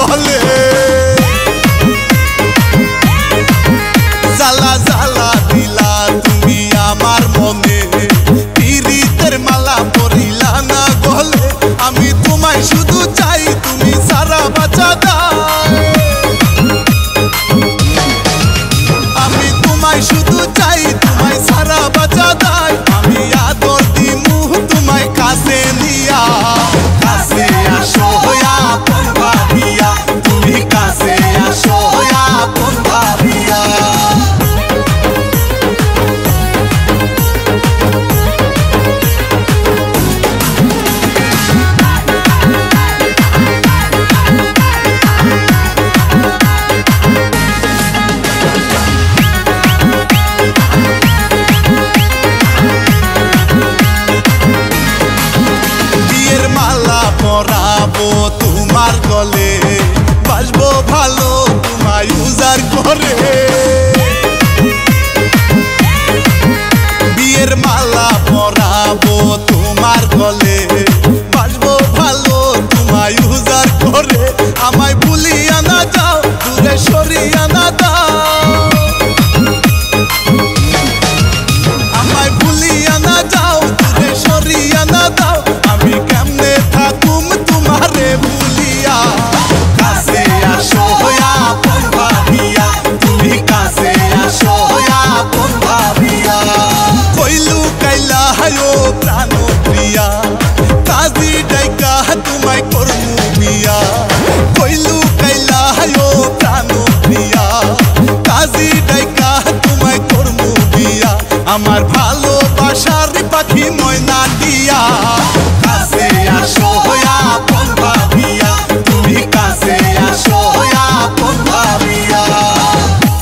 গলে জ্বালা জ্বালা দিলা তুমি আমার মনে পিরিতের মালা পরিলা না গলে আমি তোমায় শুধু চাই তুমি সারা বাঁচা দাও আমি তোমায় শুধু চাই তোমায় সারা বাঁচা দাই আমি আদর দিমু তোমায় কাছে নিয়া কাছে আসো আপন ভাবিয়া তুমি কাছে আসো আপন ভাবিয়া পরাবো তোমার গলে বাসবো ভালো তোমায় উজার করে বিয়ের মালা পরাবো তোমার গলে বাসবো ভালো তোমায় উজার করে আমায় ভুলিয়া না যাও দূরে সরিয়া না দাও আমায় ভুলিয়া না যাও দূরে সরিয়া না দাও আমি কেমনে থাকুম তোমারে ভুলিয়া কাছে আসো আপন ভাবিয়া তুমি কাছে আসো আপন ভাবিয়া কইলু কাইলা হায়ো প্রাণ প্রিয়া কাজী ডাইকা তোমায় করমু বিয়া কইলু কাইলা হায়ো প্রাণ প্রিয়া কাজী ডাইকা তোমায় করমু বিয়া আমার ভালোবাসার পাখি ময়না দিয়া